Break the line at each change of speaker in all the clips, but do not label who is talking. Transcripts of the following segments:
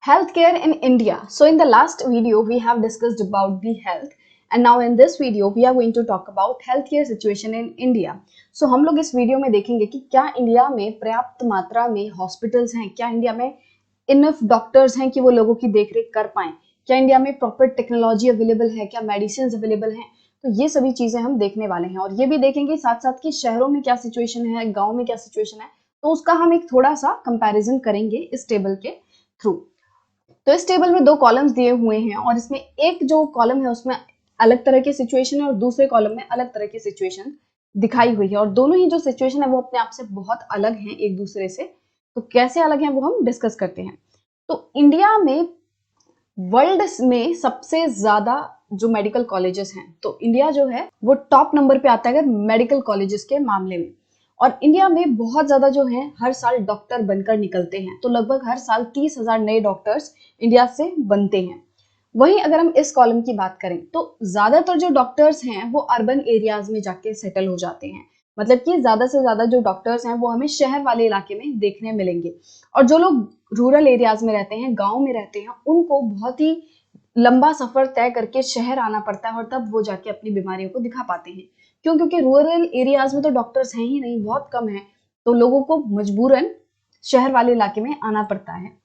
Healthcare in India. So in the last video, we have discussed about the health. And now in this video, we are going to talk about healthcare situation in India. So हम लोग इस video में देखेंगे कि क्या India में पर्याप्त मात्रा में हॉस्पिटल्स हैं, क्या इंडिया में इनफ डॉक्टर्स हैं कि वो लोगों की देखरेख कर पाएं, क्या इंडिया में प्रॉपर टेक्नोलॉजी अवेलेबल है, क्या मेडिसिन अवेलेबल हैं। तो ये सभी चीजें हम देखने वाले हैं और ये भी देखेंगे साथ साथ कि शहरों में क्या सिचुएशन है, गाँव में क्या सिचुएशन है। तो उसका हम एक थोड़ा सा कंपेरिजन करेंगे इस टेबल के थ्रू। तो इस टेबल में दो कॉलम्स दिए हुए हैं और इसमें एक जो कॉलम है उसमें अलग तरह की सिचुएशन है और दूसरे कॉलम में अलग तरह की सिचुएशन दिखाई हुई है और दोनों ही जो सिचुएशन है वो अपने आप से बहुत अलग हैं एक दूसरे से। तो कैसे अलग हैं वो हम डिस्कस करते हैं। तो इंडिया में वर्ल्ड में सबसे ज्यादा जो मेडिकल कॉलेजेस हैं, तो इंडिया जो है वो टॉप नंबर पे आता है अगर मेडिकल कॉलेजेस के मामले में। और इंडिया में बहुत ज्यादा जो है हर साल डॉक्टर बनकर निकलते हैं, तो लगभग हर साल 30,000 नए डॉक्टर्स इंडिया से बनते हैं। वहीं अगर हम इस कॉलम की बात करें तो ज्यादातर जो डॉक्टर्स हैं वो अर्बन एरियाज में जाके सेटल हो जाते हैं, मतलब कि ज्यादा से ज्यादा जो डॉक्टर्स हैं वो हमें शहर वाले इलाके में देखने मिलेंगे। और जो लोग रूरल एरियाज में रहते हैं, गांव में रहते हैं, उनको बहुत ही लंबा सफर तय करके शहर आना पड़ता है और तब वो जाके अपनी बीमारियों को दिखा पाते हैं। क्यों? क्योंकि रूरल एरियाज में तो डॉक्टर्स हैं ही नहीं, बहुत कम है, तो लोगों को मजबूरन शहर वाले इलाके में आना पड़ता है।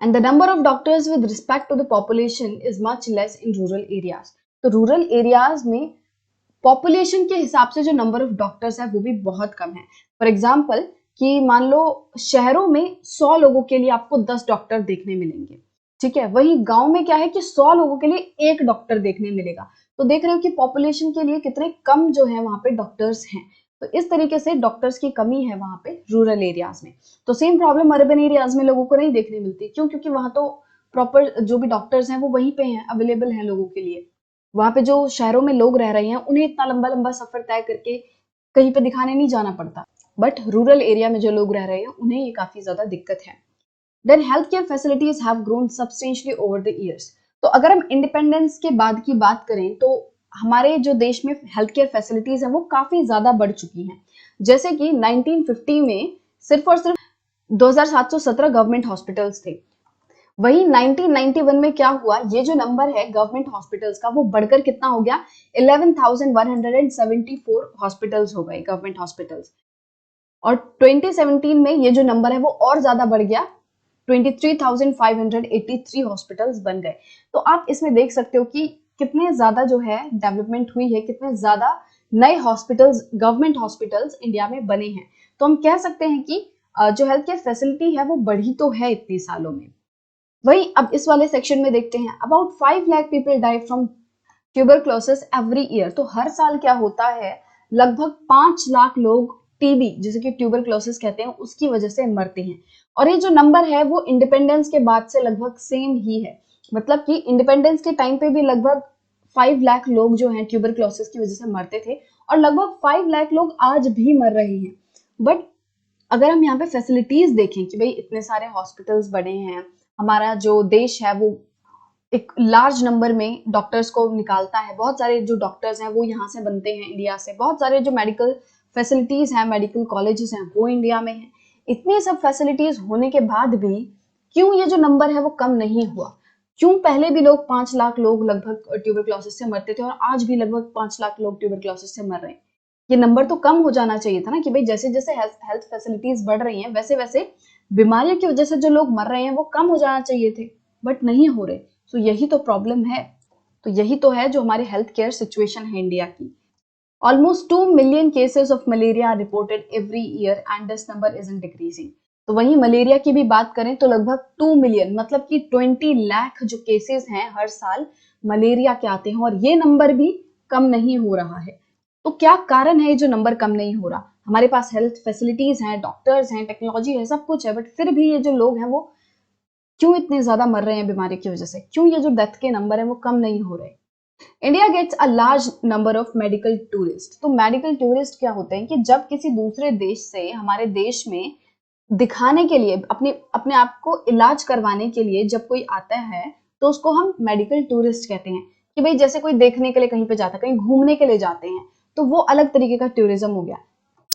And the number of doctors with respect to the population is much less in rural areas. तो रूरल एरियाज में पॉपुलेशन के हिसाब से जो नंबर ऑफ डॉक्टर्स है वो भी बहुत कम है। फॉर एग्जाम्पल कि मान लो शहरों में 100 लोगों के लिए आपको 10 डॉक्टर देखने मिलेंगे, ठीक है। वही गांव में क्या है कि 100 लोगों के लिए एक डॉक्टर देखने मिलेगा। तो देख रहे हो कि पॉपुलेशन के लिए कितने कम जो है वहां पे डॉक्टर्स हैं। तो इस तरीके से डॉक्टर्स की कमी है वहां पे रूरल एरियाज में। तो सेम प्रॉब्लम अर्बन एरियाज में लोगों को नहीं देखने मिलती। क्यों? क्योंकि वहां तो प्रॉपर जो भी डॉक्टर्स हैं वो वहीं पे हैं, अवेलेबल हैं लोगों के लिए। वहां पे जो शहरों में लोग रह रहे हैं उन्हें इतना लंबा लंबा सफर तय करके कहीं पे दिखाने नहीं जाना पड़ता, बट रूरल एरिया में जो लोग रह रहे हैं उन्हें ये काफी ज्यादा दिक्कत है। Then healthcare facilities have grown substantially over the years. तो अगर हम इंडिपेंडेंस के बाद की बात करें तो हमारे जो देश में हेल्थ केयर फैसिलिटीज है वो काफी ज्यादा बढ़ चुकी हैं। जैसे कि 1950 में सिर्फ और सिर्फ 2717 गवर्नमेंट हॉस्पिटल्स थे। वही 1991 में क्या हुआ, ये जो नंबर है गवर्नमेंट हॉस्पिटल्स का वो बढ़कर कितना हो गया, 11,174 हॉस्पिटल्स हो गए गवर्नमेंट हॉस्पिटल्स। और 2017 में ये जो नंबर है वो और ज्यादा बढ़ गया, 23,583 हॉस्पिटल्स बन गए। तो आप इसमें देख सकते हो कि कितने ज्यादा जो है डेवलपमेंट हुई है, कितने ज्यादा नए हॉस्पिटल्स, गवर्नमेंट हॉस्पिटल्स इंडिया में बने हैं। तो हम कह सकते हैं कि जो हेल्थ केयर फैसिलिटी है वो बढ़ी तो है इतने सालों में। वही अब इस वाले सेक्शन में देखते हैं, about 5 lakh people die from tuberculosis every year. तो हर साल क्या होता है, लगभग 5 लाख लोग टीबी, जिसे कि ट्यूबरक्लोसिस कहते हैं, उसकी वजह से मरते हैं। और ये जो नंबर है वो इंडिपेंडेंस के बाद से लगभग सेम ही है। मतलब कि इंडिपेंडेंस के टाइम पे भी लगभग 5 लाख लोग जो हैं ट्यूबरक्लोसिस की वजह से मरते थे और लगभग 5 लाख लोग आज भी मर रहे हैं। बट अगर हम यहाँ पे फैसिलिटीज देखें कि भाई इतने सारे हॉस्पिटल्स बने हैं, हमारा जो देश है वो एक लार्ज नंबर में डॉक्टर्स को निकालता है, बहुत सारे जो डॉक्टर्स हैं वो यहाँ से बनते हैं इंडिया से, बहुत सारे जो मेडिकल फैसिलिटीज हैं, मेडिकल कॉलेजेस हैं वो इंडिया में हैं। इतनी सब फैसिलिटीज होने के बाद भी क्यों ये जो नंबर है वो कम नहीं हुआ? क्यों पहले भी लोग 5 लाख लोग लगभग ट्यूबरक्लोसिस से मरते थे और आज भी लगभग 5 लाख लोग ट्यूबरक्लोसिस से मर रहे हैं? ये नंबर तो कम हो जाना चाहिए था ना, कि भाई जैसे जैसे हेल्थ फैसिलिटीज बढ़ रही हैं वैसे वैसे बीमारियों की वजह से जो लोग मर रहे हैं वो कम हो जाना चाहिए थे, बट नहीं हो रहे। तो यही तो प्रॉब्लम है। तो यही तो है जो हमारी हेल्थ केयर सिचुएशन है इंडिया की। Almost 2 million cases of malaria are reported every year and this number isn't decreasing. तो वहीं मलेरिया की भी बात करें तो लगभग 2 मिलियन, मतलब कि 20 लाख जो केसेस हैं हर साल मलेरिया के आते हैं और ये नंबर भी कम नहीं हो रहा है। तो क्या कारण है जो नंबर कम नहीं हो रहा? हमारे पास हेल्थ फैसिलिटीज हैं, डॉक्टर्स हैं, टेक्नोलॉजी है, सब कुछ है, बट फिर भी ये जो लोग हैं वो क्यों इतने ज्यादा मर रहे हैं बीमारी की वजह से? क्यों ये जो डेथ के नंबर है वो कम नहीं हो रहे? India gets a large number of medical tourist. तो मेडिकल टूरिस्ट क्या होते हैं कि जब किसी दूसरे देश से हमारे देश में दिखाने के लिए, अपने अपने आप को इलाज करवाने के लिए जब कोई आता है तो उसको हम मेडिकल टूरिस्ट कहते हैं। कि भाई जैसे कोई देखने के लिए कहीं पे जाता है, कहीं घूमने के लिए जाते हैं, तो वो अलग तरीके का टूरिज्म हो गया।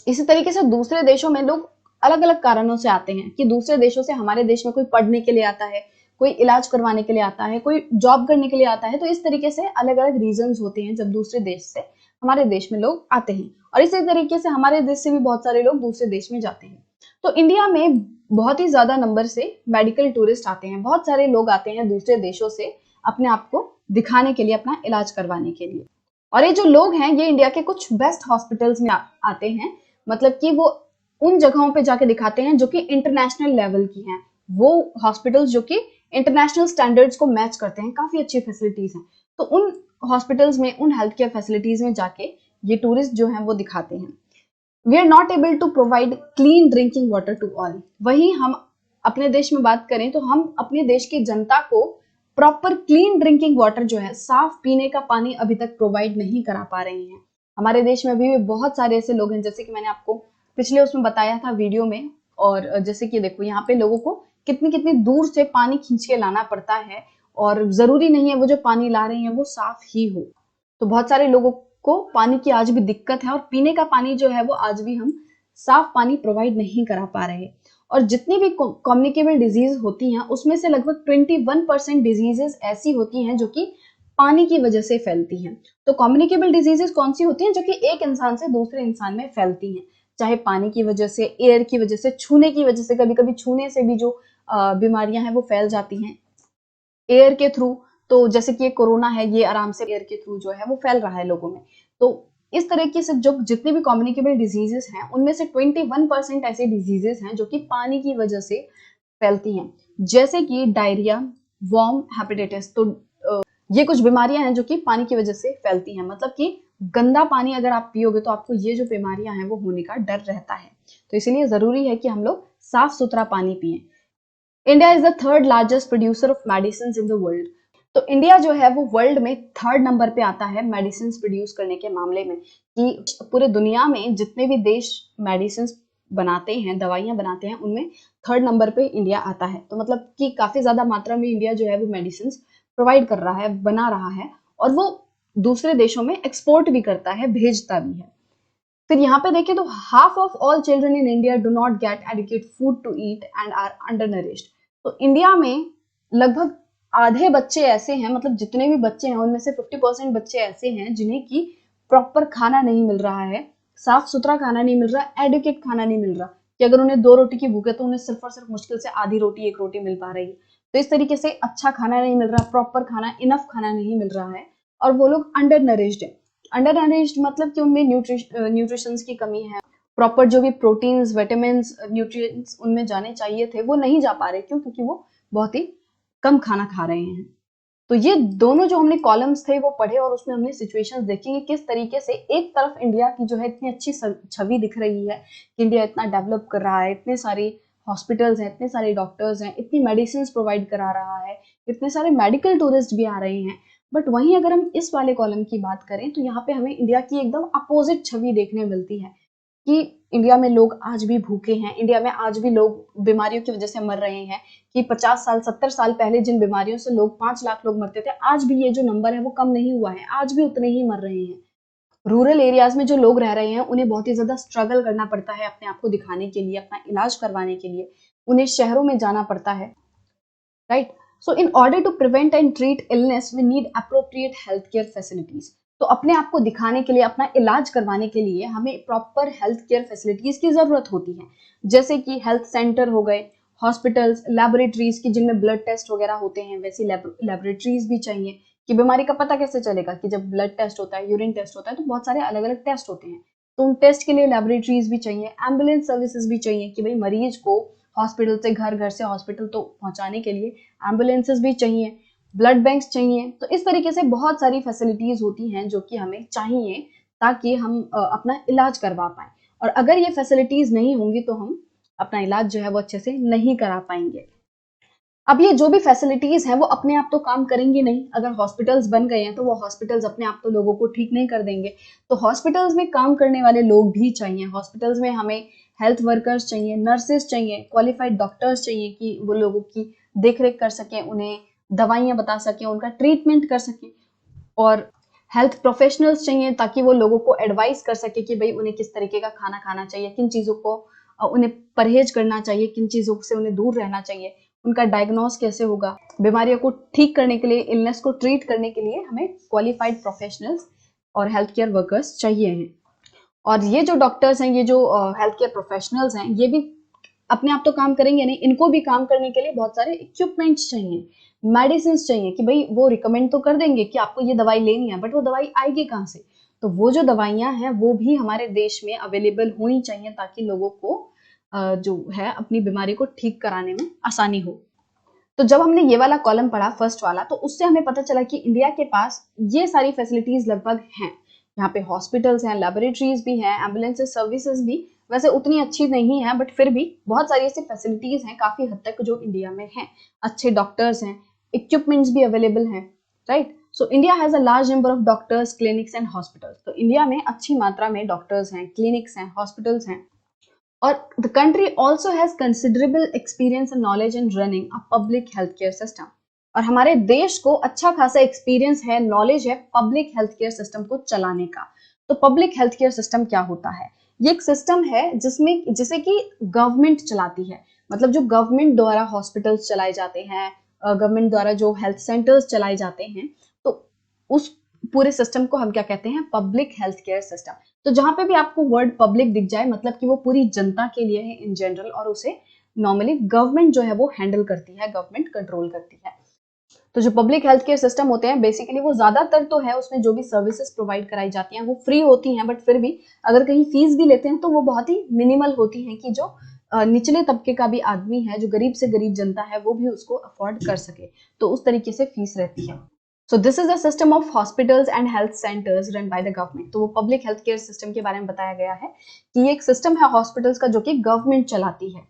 इसी तरीके से दूसरे देशों में लोग अलग अलग कारणों से आते हैं, कि दूसरे देशों से हमारे देश में कोई पढ़ने के लिए आता है, कोई इलाज करवाने के लिए आता है, कोई जॉब करने के लिए आता है। तो इस तरीके से अलग अलग रीजंस होते हैं जब दूसरे देश से हमारे देश में लोग आते हैं, और इसी तरीके से हमारे देश से भी बहुत सारे लोग दूसरे देश में जाते हैं। तो इंडिया में बहुत ही ज्यादा नंबर से मेडिकल टूरिस्ट आते हैं, बहुत सारे लोग आते हैं दूसरे देशों से अपने आप को दिखाने के लिए, अपना इलाज करवाने के लिए। और ये जो लोग हैं ये इंडिया के कुछ बेस्ट हॉस्पिटल्स में आते हैं, मतलब कि वो उन जगहों पे जाके दिखाते हैं जो कि इंटरनेशनल लेवल की हैं, वो हॉस्पिटल्स जो कि इंटरनेशनल स्टैंडर्ड्स को मैच करते हैं, काफी अच्छी फैसिलिटीज हैं। तो उन हॉस्पिटल्स में, उन हेल्थ केयर फैसिलिटीज में जाके ये टूरिस्ट जो हैं वो दिखाते हैं। We are not able to provide clean drinking water to all. वहीं हम अपने देश में बात करें तो हम अपने देश की जनता को प्रॉपर क्लीन ड्रिंकिंग वाटर जो है, साफ पीने का पानी अभी तक प्रोवाइड नहीं करा पा रहे हैं। हमारे देश में अभी भी बहुत सारे ऐसे लोग हैं, जैसे कि मैंने आपको पिछले उसमें बताया था वीडियो में। और जैसे कि देखो यहाँ पे लोगों को कितनी कितनी दूर से पानी खींच के लाना पड़ता है, और जरूरी नहीं है वो जो पानी ला रहे हैं वो साफ ही हो। तो बहुत सारे लोगों को पानी की आज भी दिक्कत है, और पीने का पानी जो है वो आज भी हम साफ पानी प्रोवाइड नहीं करा पा रहे। और जितनी भी कम्युनिकेबल डिजीज होती हैं उसमें से लगभग 21% डिजीजेस ऐसी होती हैं जो कि पानी की वजह से फैलती हैं। तो कम्युनिकेबल डिजीजेस कौन सी होती हैं? जो कि एक इंसान से दूसरे इंसान में फैलती हैं, चाहे पानी की वजह से, एयर की वजह से, छूने की वजह से। कभी कभी छूने से भी जो बीमारियां हैं वो फैल जाती हैं एयर के थ्रू। तो जैसे कि ये कोरोना है, ये आराम से एयर के थ्रू जो है वो फैल रहा है लोगों में। तो इस तरीके से जो जितने भी कम्युनिकेबल डिजीजेस हैं उनमें से 21% ऐसे डिजीजेस हैं जो कि पानी की वजह से फैलती हैं, जैसे कि डायरिया, वॉर्म, हेपेटाइटिस। तो ये कुछ बीमारियां हैं जो कि पानी की वजह से फैलती हैं, मतलब कि गंदा पानी अगर आप पियोगे तो आपको ये जो बीमारियां हैं वो होने का डर रहता है। तो इसीलिए जरूरी है कि हम लोग साफ सुथरा पानी पिएं। India is the third largest producer of medicine in the world. तो इंडिया जो है वो वर्ल्ड में थर्ड नंबर पे आता है मेडिसिन प्रोड्यूस करने के मामले में, कि पूरे दुनिया में जितने भी देश मेडिसिन बनाते हैं, दवाइयां बनाते हैं, उनमें थर्ड नंबर पे इंडिया आता है। तो मतलब कि काफी ज्यादा मात्रा में इंडिया जो है वो मेडिसिन प्रोवाइड कर रहा है, बना रहा है, और वो दूसरे देशों में एक्सपोर्ट भी करता है, भेजता भी है। फिर यहाँ पे देखें तो half of all children in India do not get adequate food to eat and are under nourished. तो इंडिया में लगभग आधे बच्चे ऐसे हैं, मतलब जितने भी बच्चे हैं उनमें से 50% बच्चे ऐसे हैं जिन्हें की प्रॉपर खाना नहीं मिल रहा है, साफ सुथरा खाना नहीं मिल रहा, एडुकेट खाना नहीं मिल रहा, कि अगर उन्हें 2 रोटी की भूख है तो उन्हें सिर्फ और सिर्फ मुश्किल से आधी रोटी, 1 रोटी मिल पा रही है। तो इस तरीके से अच्छा खाना नहीं मिल रहा, प्रॉपर खाना, इनफ खाना नहीं मिल रहा है, और वो लोग अंडर नरिश्ड है। अंडर नरिश्ड मतलब कि उनमें न्यूट्रिशंस की कमी है, प्रॉपर जो भी प्रोटीन्स, विटामिन्स, न्यूट्रिएंट्स उनमें जाने चाहिए थे वो नहीं जा पा रहे। क्यों? क्योंकि वो बहुत ही कम खाना खा रहे हैं। तो ये दोनों जो हमने कॉलम्स थे वो पढ़े, और उसमें हमने सिचुएशंस देखी कि किस तरीके से एक तरफ इंडिया की जो है इतनी अच्छी छवि दिख रही है कि इंडिया इतना डेवलप कर रहा है, इतने सारे हॉस्पिटल्स हैं, इतने सारे डॉक्टर्स हैं, इतनी मेडिसिन प्रोवाइड करा रहा है, इतने सारे मेडिकल टूरिस्ट भी आ रहे हैं। बट वहीं अगर हम इस वाले कॉलम की बात करें तो यहाँ पे हमें इंडिया की एकदम अपोजिट छवि देखने मिलती है, कि इंडिया में लोग आज भी भूखे हैं, इंडिया में आज भी लोग बीमारियों की वजह से मर रहे हैं। कि 50 साल 70 साल पहले जिन बीमारियों से लोग 5 लाख लोग मरते थे, आज भी ये जो नंबर है वो कम नहीं हुआ है, आज भी उतने ही मर रहे हैं। रूरल एरियाज में जो लोग रह रहे हैं उन्हें बहुत ही ज्यादा स्ट्रगल करना पड़ता है अपने आप को दिखाने के लिए, अपना इलाज करवाने के लिए, उन्हें शहरों में जाना पड़ता है, right. So in order to prevent and treat illness we need appropriate health care facilities. तो अपने आप को दिखाने के लिए, अपना इलाज करवाने के लिए हमें प्रॉपर हेल्थ केयर फैसिलिटीज की जरूरत होती है, जैसे कि हेल्थ सेंटर हो गए, हॉस्पिटल्स, लैबोरेटरीज की जिनमें ब्लड टेस्ट वगैरह होते हैं, वैसी लैबोरेटरीज भी चाहिए। कि बीमारी का पता कैसे चलेगा? कि जब ब्लड टेस्ट होता है, यूरिन टेस्ट होता है, तो बहुत सारे अलग अलग टेस्ट होते हैं, तो उन टेस्ट के लिए लैबोरेटरीज भी चाहिए। एम्बुलेंस सर्विसेज भी चाहिए, कि भाई मरीज को हॉस्पिटल से घर, घर से हॉस्पिटल तो पहुंचाने के लिए एम्बुलेंसेज भी चाहिए, ब्लड बैंक्स चाहिए। तो इस तरीके से बहुत सारी फैसिलिटीज होती हैं जो कि हमें चाहिए ताकि हम अपना इलाज करवा पाए। और अगर ये फैसिलिटीज नहीं होंगी तो हम अपना इलाज जो है वो अच्छे से नहीं करा पाएंगे। अब ये जो भी फैसिलिटीज हैं वो अपने आप तो काम करेंगी नहीं। अगर हॉस्पिटल्स बन गए हैं तो वो हॉस्पिटल्स अपने आप तो लोगों को ठीक नहीं कर देंगे। तो हॉस्पिटल्स में काम करने वाले लोग भी चाहिए, हॉस्पिटल्स में हमें हेल्थ वर्कर्स चाहिए, नर्सेस चाहिए, क्वालिफाइड डॉक्टर्स चाहिए, कि वो लोगों की देखरेख कर सकें, उन्हें दवाइयां बता सकें, उनका ट्रीटमेंट कर सकें। और हेल्थ प्रोफेशनल्स चाहिए ताकि वो लोगों को एडवाइस कर सके कि भाई उन्हें किस तरीके का खाना खाना चाहिए, किन चीज़ों को उन्हें परहेज करना चाहिए, किन चीज़ों से उन्हें दूर रहना चाहिए। उनका डायग्नोस कैसे होगा, बीमारियों को ठीक करने के लिए, इलनेस को ट्रीट करने के लिए हमें क्वालिफाइड प्रोफेशनल्स और हेल्थ केयर वर्कर्स चाहिए हैं। और ये जो डॉक्टर्स हैं, ये जो हेल्थ केयर प्रोफेशनल्स हैं, ये भी अपने आप तो काम करेंगे नहीं, इनको भी काम करने के लिए बहुत सारे इक्विपमेंट्स चाहिए, मेडिसिन चाहिए कि भाई वो रिकमेंड तो कर देंगे कि आपको ये दवाई लेनी है, बट वो दवाई आएगी कहाँ से? तो वो जो दवाइयां हैं वो भी हमारे देश में अवेलेबल होनी चाहिए ताकि लोगों को जो है अपनी बीमारी को ठीक कराने में आसानी हो। तो जब हमने ये वाला कॉलम पढ़ा फर्स्ट वाला, तो उससे हमें पता चला कि इंडिया के पास ये सारी फैसिलिटीज लगभग हैं। यहाँ पे हॉस्पिटल्स हैं, लेबोरेटरीज भी हैं, एम्बुलेंस सर्विसेज भी वैसे उतनी अच्छी नहीं है, बट फिर भी बहुत सारी ऐसी फैसिलिटीज हैं काफी हद तक जो इंडिया में हैं। अच्छे डॉक्टर्स हैं, इक्विपमेंट्स भी अवेलेबल हैं, right. So India has a large number of doctors, clinics and hospitals. तो इंडिया में अच्छी मात्रा में डॉक्टर्स हैं, क्लिनिक्स हैं, हॉस्पिटल्स हैं। और the country also has considerable experience and knowledge in running a public healthcare system। और हमारे देश को अच्छा खासा एक्सपीरियंस है, नॉलेज है पब्लिक हेल्थ केयर सिस्टम को चलाने का। तो पब्लिक हेल्थ केयर सिस्टम क्या होता है? ये एक सिस्टम है जिसे कि गवर्नमेंट चलाती है। मतलब जो गवर्नमेंट द्वारा हॉस्पिटल्स चलाए जाते हैं, गवर्नमेंट द्वारा जो हेल्थ सेंटर्स चलाए जाते हैं, तो उस पूरे सिस्टम को हम क्या कहते हैं? Public health care system. तो जहां पे भी आपको वर्ड पब्लिक दिख जाए, मतलब कि वो पूरी जनता के लिए है इन जनरल, और उसे नॉर्मली गवर्नमेंट जो है वो हैंडल करती है, गवर्नमेंट कंट्रोल करती है। तो जो पब्लिक हेल्थ केयर सिस्टम होते हैं बेसिकली वो ज्यादातर तो है, उसमें जो भी सर्विसेज प्रोवाइड कराई जाती हैं वो फ्री होती हैं, बट फिर भी अगर कहीं फीस भी लेते हैं तो वो बहुत ही मिनिमल होती है कि जो निचले तबके का भी आदमी है, जो गरीब से गरीब जनता है, वो भी उसको अफोर्ड कर सके। तो उस तरीके से फीस रहती है। So this is a system of hospitals and health centers run by the government। तो वो पब्लिक हेल्थ केयर सिस्टम के बारे में बताया गया है कि ये एक सिस्टम है हॉस्पिटल्स का जो कि गवर्नमेंट चलाती है।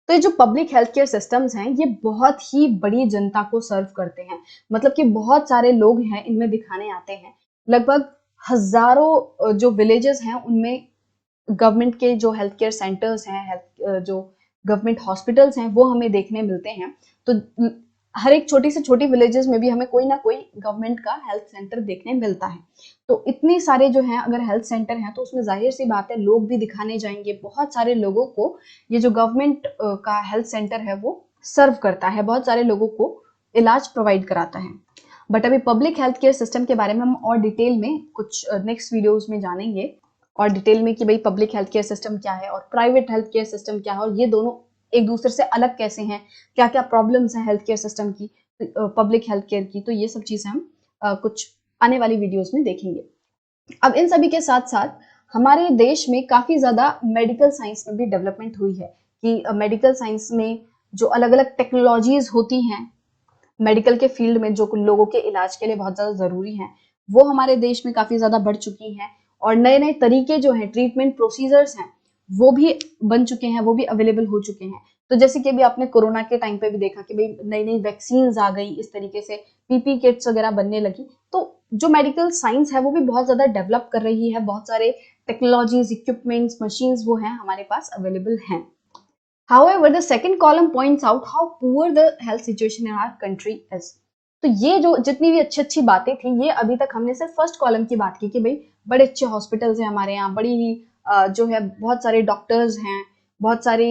तो ये जो पब्लिक हेल्थ केयर सिस्टम्स हैं ये बहुत ही बड़ी जनता को सर्व करते हैं। मतलब कि बहुत सारे लोग हैं इनमें दिखाने आते हैं। लगभग हजारों जो विलेजेस हैं उनमें गवर्नमेंट के जो हेल्थ केयर सेंटर्स हैं, हेल्थ जो गवर्नमेंट हॉस्पिटल्स हैं वो हमें देखने मिलते हैं। तो हर एक छोटी से छोटी विलेजेस में भी हमें कोई ना कोई गवर्नमेंट का हेल्थ सेंटर देखने मिलता है। तो इतनी सारे जो हैं अगर हेल्थ सेंटर हैं तो उसमें जाहिर सी बात है लोग भी दिखाने जाएंगे। बहुत सारे लोगों को ये जो गवर्नमेंट का हेल्थ सेंटर है वो सर्व करता है, बहुत सारे लोगों को इलाज प्रोवाइड कराता है। बट अभी पब्लिक हेल्थ केयर सिस्टम के बारे में हम और डिटेल में कुछ नेक्स्ट वीडियोज में जानेंगे, और डिटेल में कि भाई पब्लिक हेल्थ केयर सिस्टम क्या है और प्राइवेट हेल्थ केयर सिस्टम क्या है, और ये दोनों एक दूसरे से अलग कैसे हैं, क्या क्या प्रॉब्लम्स हैं हेल्थ केयर सिस्टम की, पब्लिक हेल्थ केयर की। तो ये सब चीजें हम कुछ आने वाली वीडियोस में देखेंगे। अब इन सभी के साथ साथ हमारे देश में काफी ज्यादा मेडिकल साइंस में भी डेवलपमेंट हुई है कि मेडिकल साइंस में जो अलग अलग टेक्नोलॉजीज होती हैं मेडिकल के फील्ड में, जो लोगों के इलाज के लिए बहुत ज्यादा जरूरी हैं, वो हमारे देश में काफी ज्यादा बढ़ चुकी हैं। और नए नए तरीके जो हैं, ट्रीटमेंट प्रोसीजर्स हैं, वो भी बन चुके हैं, वो भी अवेलेबल हो चुके हैं। तो जैसे कि अभी आपने कोरोना के टाइम पे भी देखा कि भाई नई नई वैक्सीन आ गई, इस तरीके से पीपी किट्स वगैरह बनने लगी। तो जो मेडिकल साइंस है वो भी बहुत ज्यादा डेवलप कर रही है, बहुत सारे टेक्नोलॉजीज, इक्विपमेंट्स, मशीन्स वो हैं हमारे पास अवेलेबल हैं। However, the second column points out how poor the health situation in our country is। तो ये जो जितनी भी अच्छी अच्छी बातें थी ये अभी तक हमने सिर्फ फर्स्ट कॉलम की बात की कि भाई बड़े अच्छे हॉस्पिटल्स हैं हमारे यहाँ, बड़ी ही जो है बहुत सारे डॉक्टर्स हैं, बहुत सारी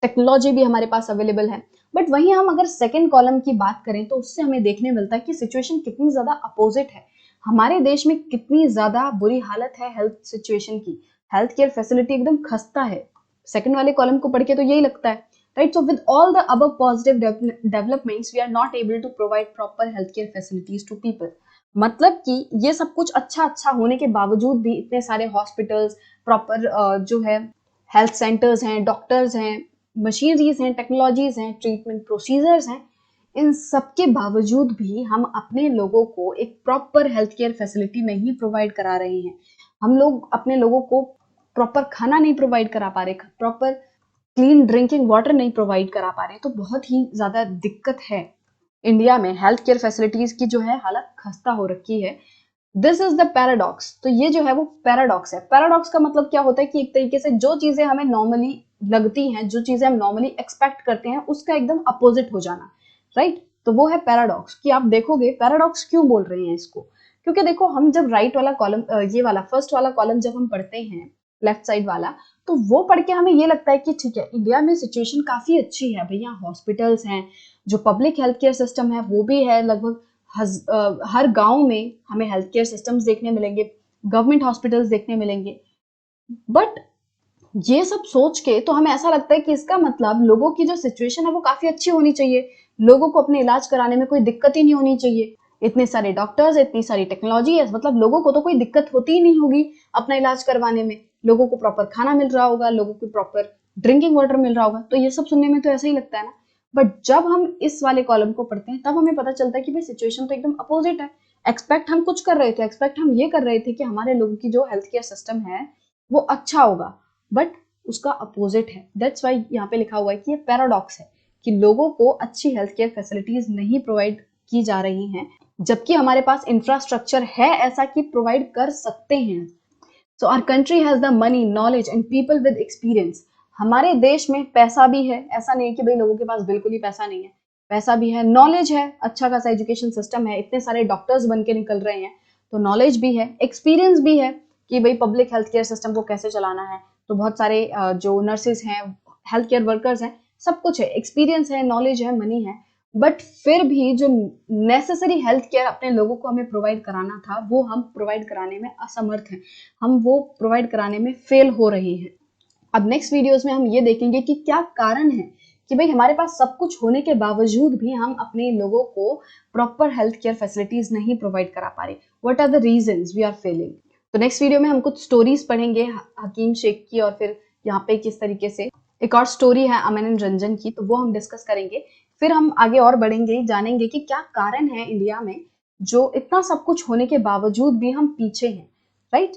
टेक्नोलॉजी भी हमारे पास अवेलेबल है। बट वहीं हम अगर सेकंड कॉलम की बात करें तो उससे हमें देखने मिलता है कि सिचुएशन कितनी ज्यादा अपोजिट है। हमारे देश में कितनी ज्यादा बुरी हालत है हेल्थ सिचुएशन की, हेल्थ केयर फैसिलिटी एकदम खस्ता है। सेकंड वाले कॉलम को पढ़ के तो यही लगता है, right. So with all the above positive developments we are not able to provide proper health care facilities to people. मतलब कि ये सब कुछ अच्छा अच्छा होने के बावजूद भी इतने सारे हॉस्पिटल्स, प्रॉपर जो है हेल्थ सेंटर्स हैं, डॉक्टर्स हैं, मशीनरीज हैं, टेक्नोलॉजीज हैं, ट्रीटमेंट प्रोसीजर्स हैं, इन सब के बावजूद भी हम अपने लोगों को एक प्रॉपर हेल्थ केयर फैसिलिटी नहीं प्रोवाइड करा रहे हैं। हम लोग अपने लोगों को प्रॉपर खाना नहीं प्रोवाइड करा पा रहे, प्रॉपर क्लीन ड्रिंकिंग वाटर नहीं प्रोवाइड करा पा रहे। तो बहुत ही ज्यादा दिक्कत है इंडिया में, हेल्थ केयर फैसिलिटीज की जो है हालत खस्ता हो रखी है। This is the paradox. तो ये जो है वो पैराडॉक्स है। पैराडॉक्स का मतलब क्या होता है कि एक तरीके से जो चीजें हमें नॉर्मली लगती हैं, जो चीजें हम नॉर्मली एक्सपेक्ट करते हैं उसका एकदम अपोजिट हो जाना, राइट। तो वो है पैराडॉक्स। कि आप देखोगे पैराडॉक्स क्यों बोल रहे हैं इसको, क्योंकि देखो हम जब राइट वाला कॉलम, ये वाला फर्स्ट वाला कॉलम जब हम पढ़ते हैं लेफ्ट साइड वाला, तो वो पढ़ के हमें ये लगता है कि ठीक है, इंडिया में सिचुएशन काफी अच्छी है भैया, हॉस्पिटल्स हैं, जो पब्लिक हेल्थ केयर सिस्टम है वो भी है, लगभग हर गांव में हमें हेल्थ केयर सिस्टम्स देखने मिलेंगे, गवर्नमेंट हॉस्पिटल्स देखने मिलेंगे। बट ये सब सोच के तो हमें ऐसा लगता है कि इसका मतलब लोगों की जो सिचुएशन है वो काफी अच्छी होनी चाहिए, लोगों को अपने इलाज कराने में कोई दिक्कत ही नहीं होनी चाहिए, इतने सारे डॉक्टर्स, इतनी सारी टेक्नोलॉजी है, मतलब लोगों को तो कोई दिक्कत होती ही नहीं होगी अपना इलाज करवाने में, लोगों को प्रॉपर खाना मिल रहा होगा, लोगों को प्रॉपर ड्रिंकिंग वाटर मिल रहा होगा। तो ये सब सुनने में तो ऐसा ही लगता है ना। बट जब हम इस वाले कॉलम को पढ़ते हैं तब हमें पता चलता है कि भाई सिचुएशन तो एकदम अपोजिट है। एक्सपेक्ट हम कुछ कर रहे थे, एक्सपेक्ट हम ये कर रहे थे कि हमारे लोगों की जो हेल्थ केयर सिस्टम है वो अच्छा होगा, बट उसका अपोजिट है। दैट्स वाई यहाँ पे लिखा हुआ है कि ये पैराडॉक्स है कि लोगों को अच्छी हेल्थ केयर फैसिलिटीज नहीं प्रोवाइड की जा रही हैं, जबकि हमारे पास इंफ्रास्ट्रक्चर है ऐसा कि प्रोवाइड कर सकते हैं। So our country has the money, knowledge and people with experience. हमारे देश में पैसा भी है, ऐसा नहीं है कि भाई लोगों के पास बिल्कुल ही पैसा नहीं है, पैसा भी है, नॉलेज है, अच्छा खासा एजुकेशन सिस्टम है, इतने सारे डॉक्टर्स बन के निकल रहे हैं, तो नॉलेज भी है, एक्सपीरियंस भी है कि भाई पब्लिक हेल्थ केयर सिस्टम को कैसे चलाना है। तो बहुत सारे जो नर्सेज हैं, हेल्थ केयर वर्कर्स हैं, सब कुछ है, एक्सपीरियंस है, नॉलेज है, मनी है। बट फिर भी जो नेसेसरी हेल्थ केयर अपने लोगों को हमें प्रोवाइड कराना था वो हम प्रोवाइड कराने में असमर्थ हैं, हम वो प्रोवाइड कराने में फेल हो रहे हैं। अब नेक्स्ट वीडियोस में हम ये देखेंगे कि क्या कारण है कि भाई हमारे पास सब कुछ होने के बावजूद भी हम अपने लोगों को प्रॉपर हेल्थ केयर फैसिलिटीज नहीं प्रोवाइड करा पा रहे। What are the reasons we are failing. तो नेक्स्ट वीडियो में हम कुछ स्टोरीज पढ़ेंगे हकीम शेख की, और फिर यहाँ पे किस तरीके से एक और स्टोरी है अमन रंजन की, तो वो हम डिस्कस करेंगे। फिर हम आगे और बढ़ेंगे, जानेंगे कि क्या कारण है इंडिया में जो इतना सब कुछ होने के बावजूद भी हम पीछे हैं, राइट।